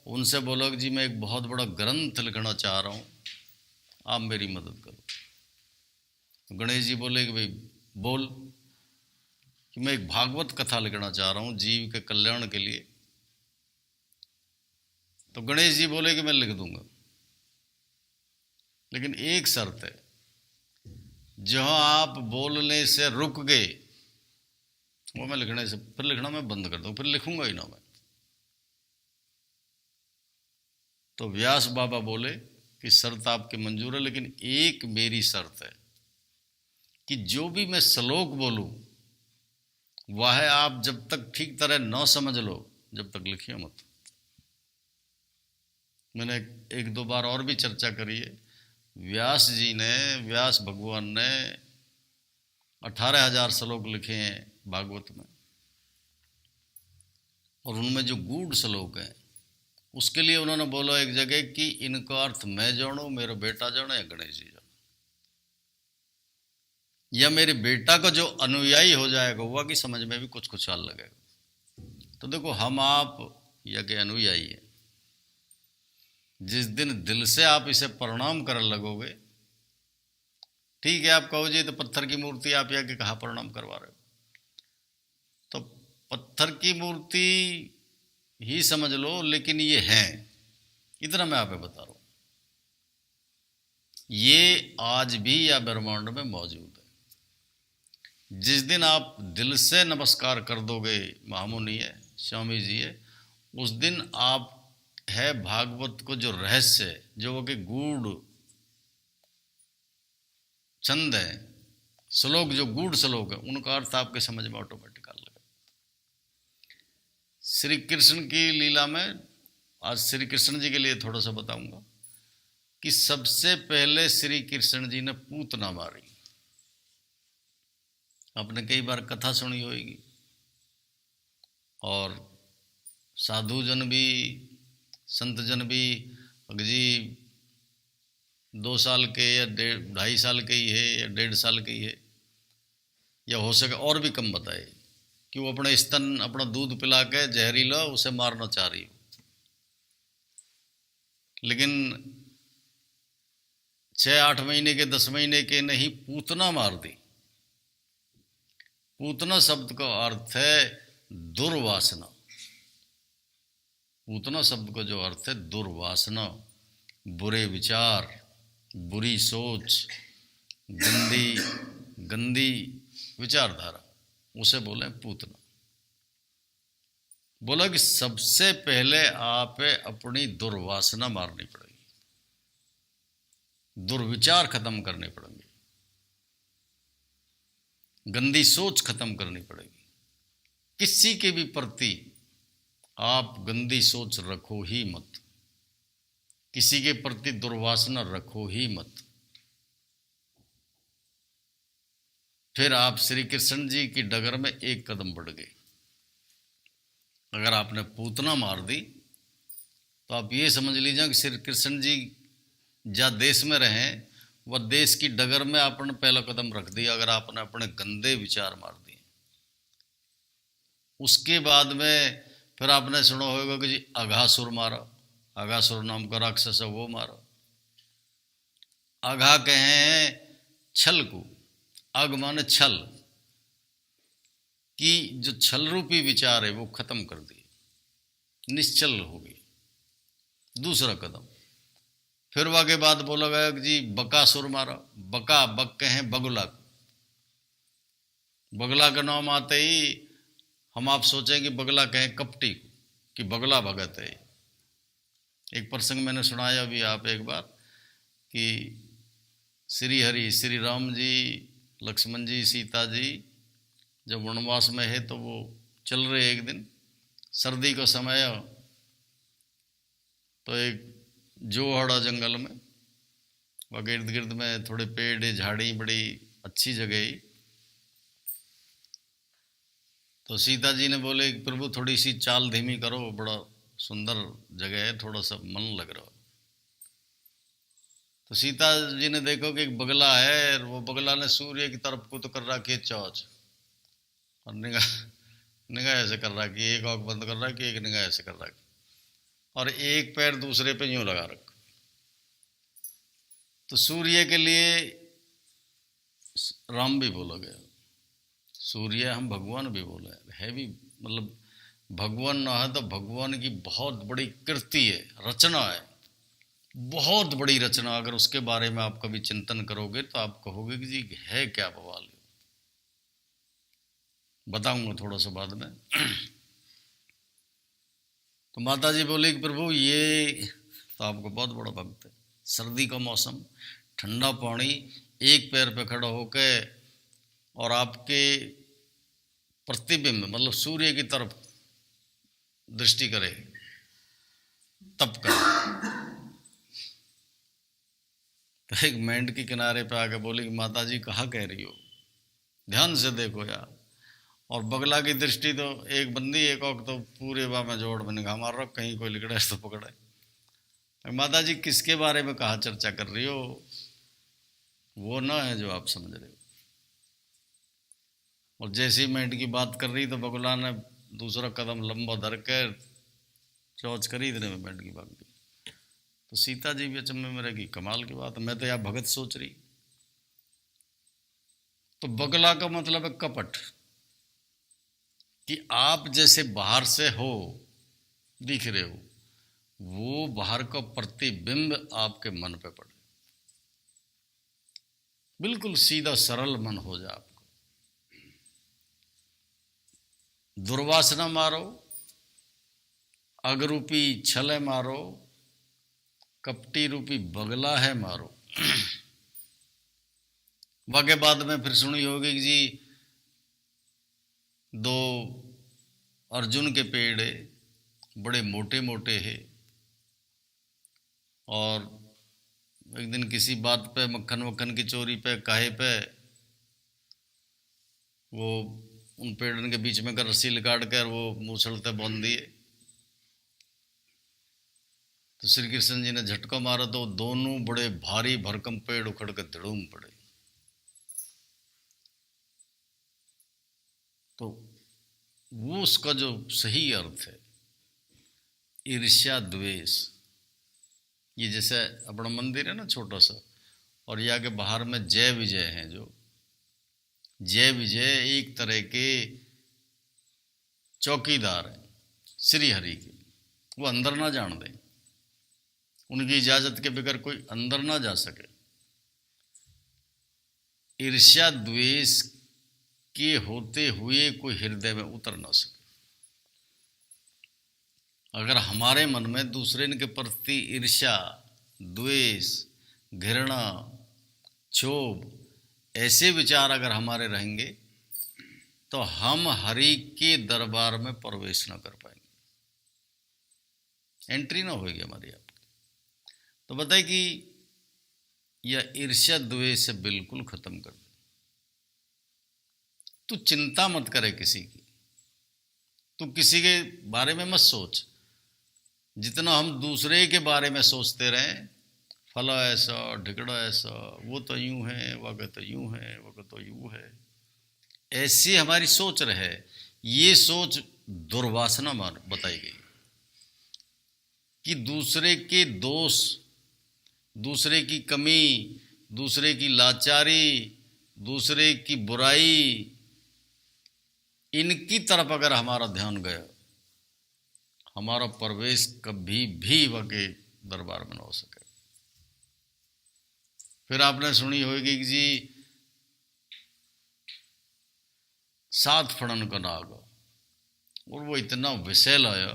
उनसे बोलो कि जी मैं एक बहुत बड़ा ग्रंथ लिखना चाह रहा हूँ, आप मेरी मदद करो। तो गणेश जी बोले कि भाई बोल, कि मैं एक भागवत कथा लिखना चाह रहा हूँ जीव के कल्याण के लिए। तो गणेश जी बोले कि मैं लिख दूंगा, लेकिन एक शर्त है, जहां आप बोलने से रुक गए वो मैं लिखने से फिर लिखना मैं बंद कर दूं, फिर लिखूंगा ही ना मैं। तो व्यास बाबा बोले कि शर्त आपकी मंजूर है, लेकिन एक मेरी शर्त है कि जो भी मैं श्लोक बोलूं वह आप जब तक ठीक तरह न समझ लो जब तक लिखिए मत। मैंने एक दो बार और भी चर्चा करी है। व्यास जी ने, व्यास भगवान ने 18,000 श्लोक लिखे हैं भागवत में, और उनमें जो गूढ़ श्लोक हैं उसके लिए उन्होंने बोला एक जगह कि इनका अर्थ मैं जानो, मेरा बेटा जाने, या गणेश जी जाने, या मेरे बेटा का जो अनुयायी हो जाएगा हुआ कि समझ में भी कुछ कुछ साल लगेगा। तो देखो हम आप या के अनुयायी है, जिस दिन दिल से आप इसे प्रणाम करने लगोगे, ठीक है आप कहो जी तो पत्थर की मूर्ति आप या के कहाँ प्रणाम करवा रहे हो, तो पत्थर की मूर्ति ही समझ लो, लेकिन ये है, इतना मैं आपको बता रहा हूं, ये आज भी या ब्रह्मांड में मौजूद है। जिस दिन आप दिल से नमस्कार कर दोगे महामुनि है, स्वामी जी है, उस दिन आप है भागवत को जो रहस्य है, जो वो के गूढ़ चंद है श्लोक, जो गूढ़ श्लोक है, उनका अर्थ आपके समझ में ऑटोमेटिक आ लगे। श्री कृष्ण की लीला में आज श्री कृष्ण जी के लिए थोड़ा सा बताऊंगा कि सबसे पहले श्री कृष्ण जी ने पूतना मारी। आपने कई बार कथा सुनी होगी, और साधु जन भी, संत जन भी, जी 2 साल के या 2.5 साल के ही है या 1.5 साल के ही है, या हो सके और भी कम बताए, कि वो अपने स्तन, अपना दूध पिला के जहरीला उसे मारना चाह रही हो, लेकिन 6-8 महीने के 10 महीने के नहीं, पूतना मार दी। पूतना शब्द का अर्थ है दुर्वासना। पूतना शब्द का जो अर्थ है दुर्वासना, बुरे विचार, बुरी सोच, गंदी विचारधारा, उसे बोले पूतना। बोला कि सबसे पहले आप अपनी दुर्वासना मारनी पड़ेगी, दुर्विचार खत्म करने पड़ेंगे, गंदी सोच खत्म करनी पड़ेगी। किसी के भी प्रति आप गंदी सोच रखो ही मत, किसी के प्रति दुर्वासना रखो ही मत। फिर आप श्री कृष्ण जी की डगर में एक कदम बढ़ गए। अगर आपने पूतना मार दी तो आप ये समझ लीजिए कि श्री कृष्ण जी जहाँ देश में रहें वह देश की डगर में आपने पहला कदम रख दिया, अगर आपने अपने गंदे विचार मार दिए। उसके बाद में फिर आपने सुना होगा कि जी अघासुर मारा, अघासुर नाम का राक्षस है वो मारा। अघा कहें छल को, अग माने छल, कि जो छल रूपी विचार है वो खत्म कर दिए, निश्चल हो गई। दूसरा कदम फिर वाके बाद बोला गया कि जी बकासुर मारा। बका, बक कहें बगुला, बगला का नाम आते ही हम आप सोचें कि बगला कहें कपटी, कि बगला भगत है। एक प्रसंग मैंने सुनाया भी आप एक बार, कि श्री हरि, श्री राम जी, लक्ष्मण जी, सीता जी जब वनवास में है तो वो चल रहे, एक दिन सर्दी का समय, तो एक जोहड़ा जंगल में, वहाँ इर्द गिर्द में थोड़े पेड़ झाड़ी, बड़ी अच्छी जगह ही। तो सीता जी ने बोले कि प्रभु थोड़ी सी चाल धीमी करो, बड़ा सुंदर जगह है, थोड़ा सा मन लग रहा। तो सीता जी ने देखो कि एक बगला है, वो बगला ने सूर्य की तरफ को तो कर रखी है चौच, और निगाह ऐसे कर रहा कि एक आंख बंद कर रहा है, कि एक निगाह ऐसे कर रहा है। और एक पैर दूसरे पे यूं लगा रखा। तो सूर्य के लिए राम भी बोला गया, सूर्य हम भगवान भी बोले है भी, मतलब भगवान ना है तो भगवान की बहुत बड़ी कृति है, रचना है, बहुत बड़ी रचना। अगर उसके बारे में आप कभी चिंतन करोगे तो आप कहोगे कि जी है क्या बवाल। बताऊंगा थोड़ा सा बाद में। तो माता जी बोली कि प्रभु ये तो आपको बहुत बड़ा भक्त है, सर्दी का मौसम, ठंडा पानी, एक पैर पे खड़ा होके और आपके प्रतिबिंब मतलब सूर्य की तरफ दृष्टि करे, तप करे। तो एक मेंढक के किनारे पे आके बोली कि माता जी कहाँ कह रही हो, ध्यान से देखो यार। और बगला की दृष्टि तो एक बंदी एक औक तो पूरे बा में जोड़ में निगाह मार रहा, कहीं कोई लिकड़े तो पकड़े। माता जी किसके बारे में कहाँ चर्चा कर रही हो, वो ना है जो आप समझ रहे हो। और जैसी मेंढक की बात कर रही तो बगुला ने दूसरा कदम लंबा धर कर चौच करी, इतने में मेंढक की बात की। तो सीता जी भी अचंभे में रहेगी, कमाल की बात, मैं तो यार भगत सोच रही। तो बगला का मतलब है कपट, कि आप जैसे बाहर से हो दिख रहे हो, वो बाहर का प्रतिबिंब आपके मन पे पड़े, बिल्कुल सीधा सरल मन हो जाए आपको। दुर्वासना मारो, अगरूपी छले मारो, कपटी रूपी बगला है मारो। वाके बाद में फिर सुनी होगी कि जी दो अर्जुन के पेड़ है, बड़े मोटे मोटे है, और एक दिन किसी बात पे मक्खन वक्खन की चोरी पे काहे पे वो उन पेड़ों के बीच में का रस्सी लिकाट कर वो मूसलते बांध दिए। तो श्री कृष्ण जी ने झटका मारा तो दोनों बड़े भारी भरकम पेड़ उखड़ कर धड़ूम पड़े। तो वो उसका जो सही अर्थ है ईर्ष्या द्वेष। ये जैसे अपना मंदिर है ना छोटा सा, और यहाँ के बाहर में जय विजय हैं, जो जय विजय एक तरह के चौकीदार हैं श्री हरि के, वो अंदर ना जान दें, उनकी इजाजत के बगैर कोई अंदर ना जा सके। ईर्ष्या द्वेष के होते हुए कोई हृदय में उतर ना सके। अगर हमारे मन में दूसरे के प्रति ईर्ष्या द्वेष घृणा क्षोभ ऐसे विचार अगर हमारे रहेंगे तो हम हरि के दरबार में प्रवेश ना कर पाएंगे, एंट्री ना होगी हमारी आपकी। तो बताए कि यह ईर्ष्या द्वेष से बिल्कुल खत्म कर दे। तू चिंता मत करे किसी की, तू किसी के बारे में मत सोच। जितना हम दूसरे के बारे में सोचते रहें, फला ऐसा ढिकड़ा ऐसा, वो तो यूं है, वह तो यूं है, वह तो यूं है, ऐसी हमारी सोच रहे, ये सोच दुर्वासना मान बताई गई। कि दूसरे के दोष, दूसरे की कमी, दूसरे की लाचारी, दूसरे की बुराई, इनकी तरफ अगर हमारा ध्यान गया, हमारा प्रवेश कभी भी वके दरबार में न हो सके। फिर आपने सुनी होगी कि जी 7 फणन का नाग, और वो इतना विषैल आया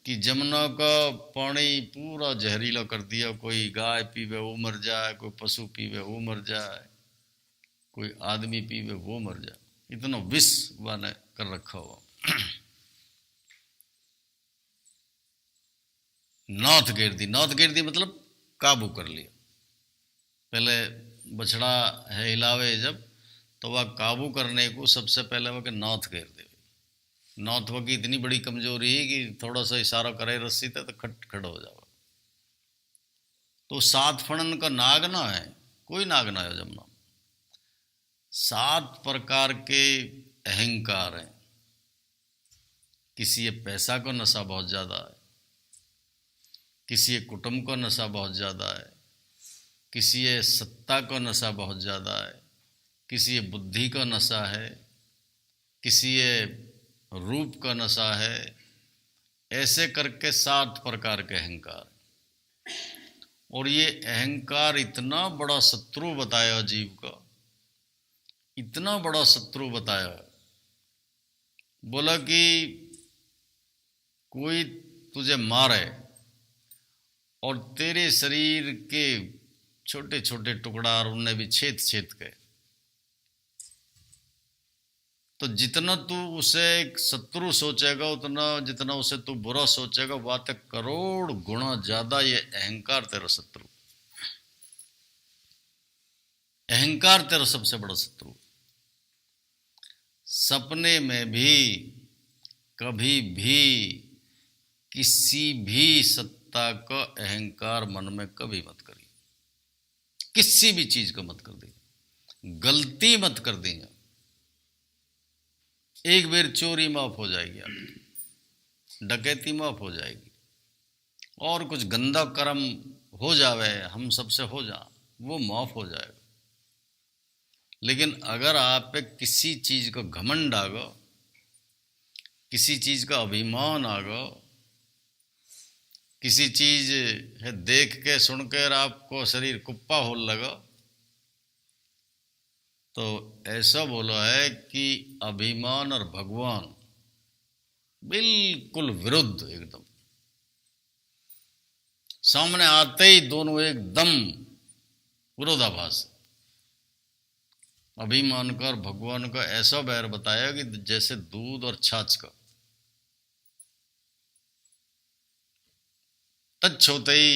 कि जमुना का पानी पूरा जहरीला कर दिया। कोई गाय पीवे वो मर जाए, कोई पशु पीवे वो मर जाए, कोई आदमी पीवे वो मर जाए, इतना विष वाने कर रखा हुआ। नाथ घेर दी, नाथ घेर दी मतलब काबू कर लिया। पहले बछड़ा है हिलावे जब, तो वह काबू करने को सबसे पहले वह के नाथ घेर दे। नाथ वह की इतनी बड़ी कमजोरी है कि थोड़ा सा इशारा करे रस्सी तक तो खट खड़ा हो जाओ। तो 7 फणन का नाग ना है, कोई नाग ना है जमुना। 7 प्रकार के अहंकार हैं, किसी ये पैसा को नशा बहुत ज़्यादा है, किसी ये कुटुंब को नशा बहुत ज़्यादा है, किसी ये सत्ता को नशा बहुत ज़्यादा है, किसी ये बुद्धि का नशा है, किसी ये रूप का नशा है। ऐसे करके 7 प्रकार के अहंकार। और ये अहंकार इतना बड़ा शत्रु बताया जीव का, इतना बड़ा शत्रु बताया। बोला कि कोई तुझे मारे और तेरे शरीर के छोटे छोटे टुकड़ा और उनने भी छेद छेद के, तो जितना तू उसे एक शत्रु सोचेगा, उतना जितना उसे तू बुरा सोचेगा, बात 1 करोड़ गुना ज्यादा ये अहंकार तेरा शत्रु। अहंकार तेरा सबसे बड़ा शत्रु। सपने में भी कभी भी किसी भी सत्ता का अहंकार मन में कभी मत करिए, किसी भी चीज का मत कर दिए, गलती मत कर दिए। एक बार चोरी माफ हो जाएगी आपकी, डकैती माफ हो जाएगी, और कुछ गंदा कर्म हो जावे हम सबसे हो जा, वो माफ हो जाएगा। लेकिन अगर आप पे किसी चीज का घमंड आ गो, किसी चीज का अभिमान आ गो, किसी चीज है देख के सुनकर आपको शरीर कुप्पा हो लगा, तो ऐसा बोला है कि अभिमान और भगवान बिल्कुल विरुद्ध, एकदम सामने आते ही दोनों एकदम विरोधाभास। अभिमान का और भगवान का ऐसा बैर बताया कि जैसे दूध और छाछ का। टच होते ही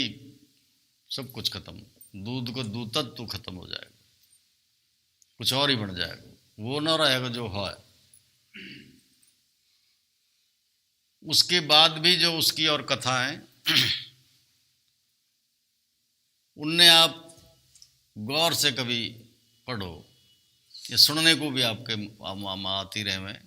सब कुछ खत्म, दूध को दूध तत्व खत्म हो जाएगा, कुछ और ही बन जाएगा, वो ना रहेगा जो है। उसके बाद भी जो उसकी और कथाएं उनने आप गौर से कभी पढ़ो या सुनने को भी आपके आती रहे में,